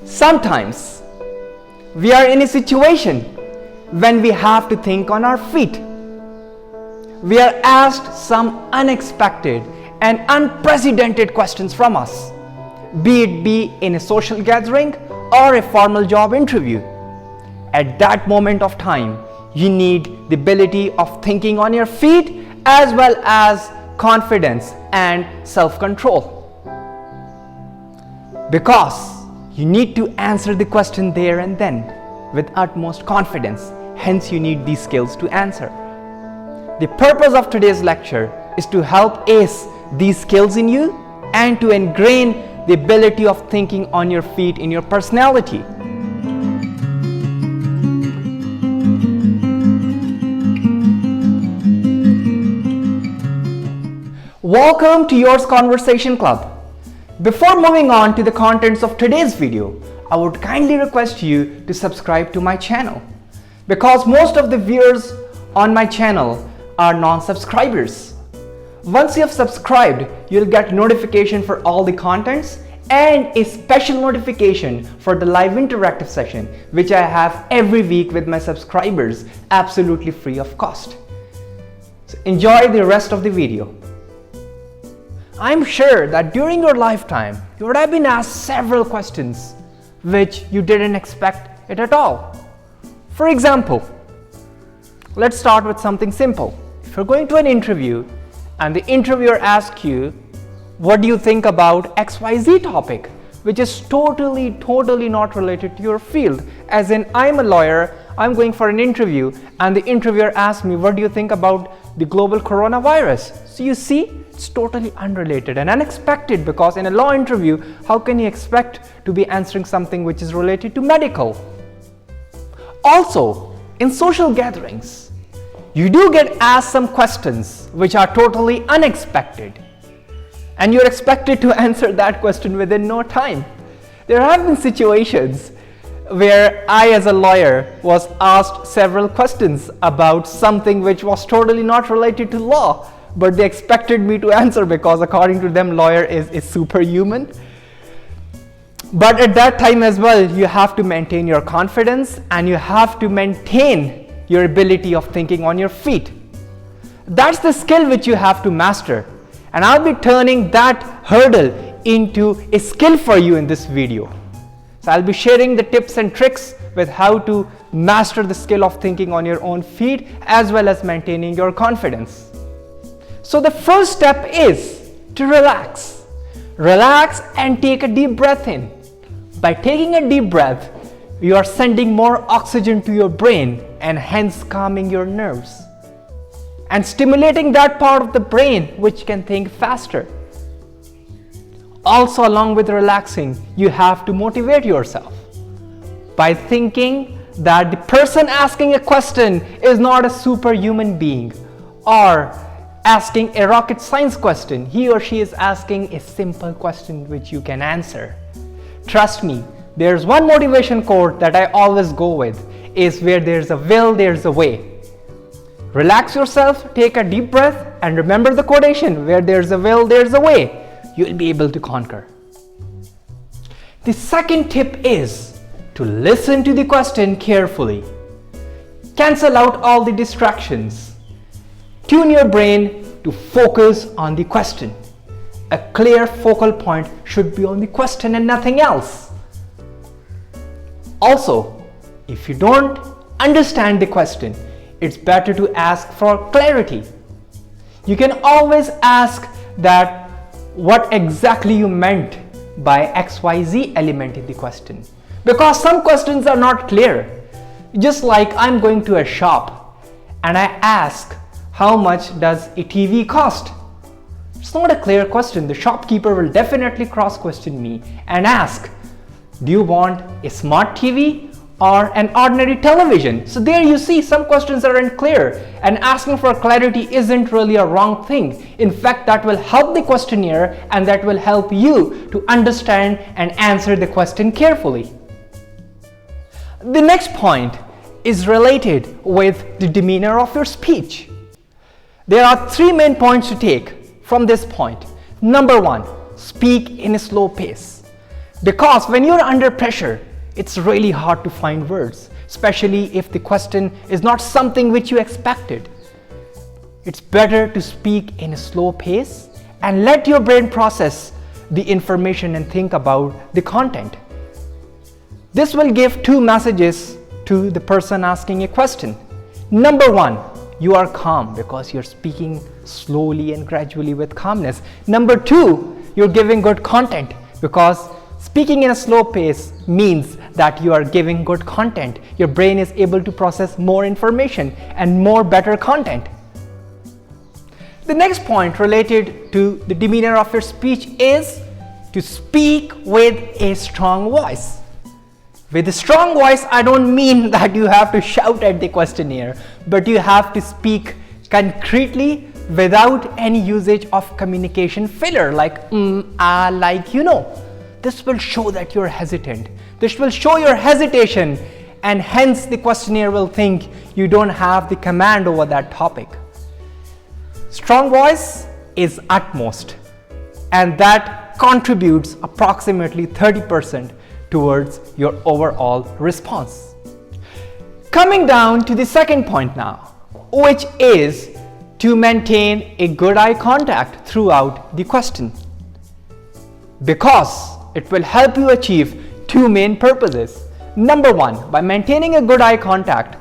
Sometimes we are in a situation when we have to think on our feet. We are asked some unexpected and unprecedented questions from us, be it in a social gathering or a formal job interview. At that moment of time, you need the ability of thinking on your feet as well as confidence and self-control. Because you need to answer the question there and then with utmost confidence. Hence, you need these skills to answer. The purpose of today's lecture is to help ace these skills in you and to ingrain the ability of thinking on your feet in your personality. Welcome to Yours Conversation Club. Before moving on to the contents of today's video, I would kindly request you to subscribe to my channel, because most of the viewers on my channel are non-subscribers. Once you have subscribed, you'll get notification for all the contents and a special notification for the live interactive session which I have every week with my subscribers, absolutely free of cost. So enjoy the rest of the video. I'm sure that during your lifetime, you would have been asked several questions which you didn't expect it at all. For example, let's start with something simple. If you're going to an interview and the interviewer asks you, what do you think about XYZ topic, which is totally not related to your field. As in, I'm a lawyer, I'm going for an interview and the interviewer asks me, what do you think about the global coronavirus? So you see, it's totally unrelated and unexpected, because in a law interview, how can you expect to be answering something which is related to medical? Also, in social gatherings, you do get asked some questions which are totally unexpected, and you're expected to answer that question within no time. There have been situations where I, as a lawyer, was asked several questions about something which was totally not related to law, but they expected me to answer because according to them, lawyer is superhuman. But at that time as well, you have to maintain your confidence and you have to maintain your ability of thinking on your feet. That's the skill which you have to master. And I'll be turning that hurdle into a skill for you in this video. So I'll be sharing the tips and tricks with how to master the skill of thinking on your own feet as well as maintaining your confidence. So the first step is to relax. Relax and take a deep breath in. By taking a deep breath, you are sending more oxygen to your brain and hence calming your nerves and stimulating that part of the brain which can think faster. Also, along with relaxing, you have to motivate yourself by thinking that the person asking a question is not a superhuman being or asking a rocket science question. He or she is asking a simple question which you can answer. Trust me, there's one motivation quote that I always go with, is where there's a will, there's a way. Relax yourself, take a deep breath, and remember the quotation, where there's a will, there's a way. You'll be able to conquer. The second tip is to listen to the question carefully. Cancel out all the distractions. Tune your brain to focus on the question. A clear focal point should be on the question and nothing else. Also, if you don't understand the question, it's better to ask for clarity. You can always ask that what exactly you meant by XYZ element in the question, because some questions are not clear. Just like I'm going to a shop and I ask, how much does a TV cost? It's not a clear question. The shopkeeper will definitely cross-question me and ask, do you want a smart TV or an ordinary television? So there you see, some questions are unclear, and asking for clarity isn't really a wrong thing. In fact, that will help the questionnaire and that will help you to understand and answer the question carefully. The next point is related with the demeanor of your speech. There are three main points to take from this point. Number one, speak in a slow pace. Because when you're under pressure, it's really hard to find words, especially if the question is not something which you expected. It's better to speak in a slow pace and let your brain process the information and think about the content. This will give two messages to the person asking a question. Number one, you are calm because you're speaking slowly and gradually with calmness. Number two, you're giving good content because speaking in a slow pace means that you are giving good content. Your brain is able to process more information and more better content. The next point related to the demeanor of your speech is to speak with a strong voice. With a strong voice, I don't mean that you have to shout at the questionnaire, but you have to speak concretely without any usage of communication filler like like you know. This will show that you're hesitant. This will show your hesitation, and hence the questionnaire will think you don't have the command over that topic. Strong voice is utmost, and that contributes approximately 30% towards your overall response. Coming down to the second point now, which is to maintain a good eye contact throughout the question, because it will help you achieve two main purposes. Number one, by maintaining a good eye contact,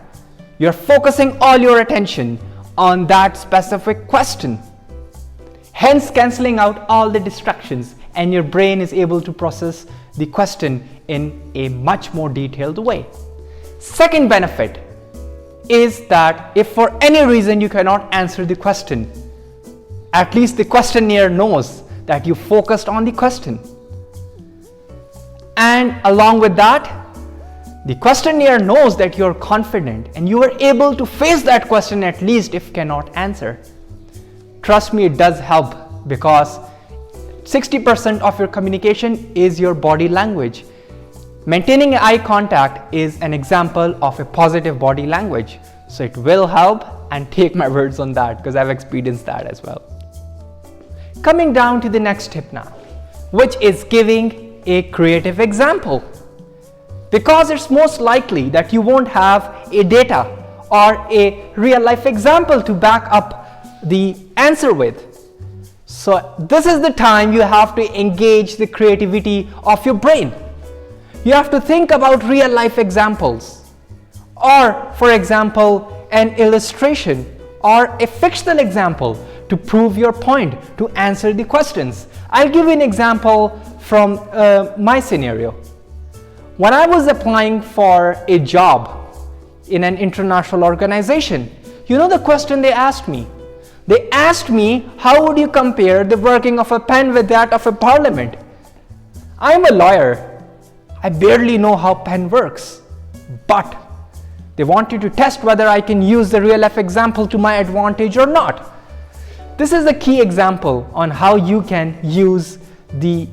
you're focusing all your attention on that specific question, hence cancelling out all the distractions, and your brain is able to process the question in a much more detailed way. Second benefit is that if for any reason you cannot answer the question, at least the questionnaire knows that you focused on the question. And along with that, the questionnaire knows that you're confident and you are able to face that question at least if cannot answer. Trust me, it does help because 60% of your communication is your body language. Maintaining eye contact is an example of a positive body language. So it will help, and take my words on that because I've experienced that as well. Coming down to the next tip now, which is giving a creative example. Because it's most likely that you won't have a data or a real life example to back up the answer with. So this is the time you have to engage the creativity of your brain. You have to think about real life examples, or for example, an illustration or a fictional example to prove your point, to answer the questions. I'll give you an example from my scenario. When I was applying for a job in an international organization, you know the question they asked me? They asked me, how would you compare the working of a pen with that of a parliament? I'm a lawyer. I barely know how pen works, but they wanted to test whether I can use the real life example to my advantage or not. This is a key example on how you can use the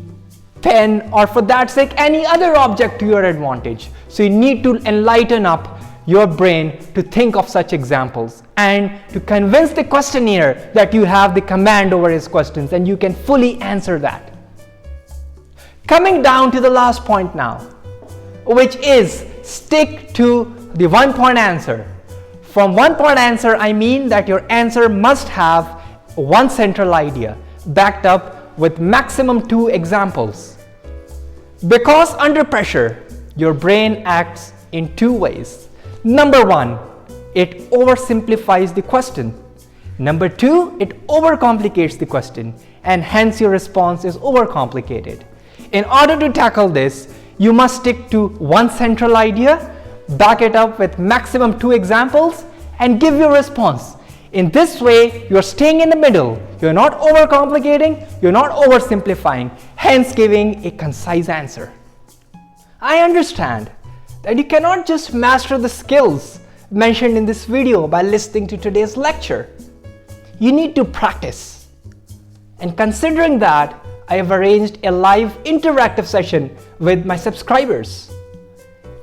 pen, or for that sake any other object, to your advantage. So you need to enlighten up your brain to think of such examples and to convince the questionnaire that you have the command over his questions and you can fully answer that. Coming down to the last point now, which is stick to the 1 point answer. From 1 point answer, I mean that your answer must have one central idea backed up with maximum 2 examples. Because under pressure, your brain acts in 2 ways. Number 1, it oversimplifies the question. Number 2, it overcomplicates the question, and hence your response is overcomplicated. In order to tackle this, you must stick to one central idea, back it up with maximum 2 examples, and give your response. In this way, you're staying in the middle. You're not overcomplicating, you're not oversimplifying, hence giving a concise answer. I understand that you cannot just master the skills mentioned in this video by listening to today's lecture. You need to practice. And considering that, I have arranged a live interactive session with my subscribers.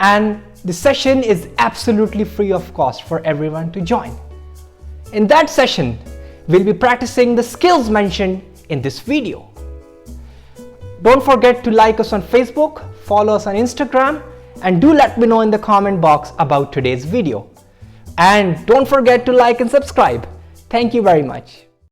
And the session is absolutely free of cost for everyone to join. In that session, we'll be practicing the skills mentioned in this video. Don't forget to like us on Facebook, follow us on Instagram, and do let me know in the comment box about today's video. And don't forget to like and subscribe. Thank you very much.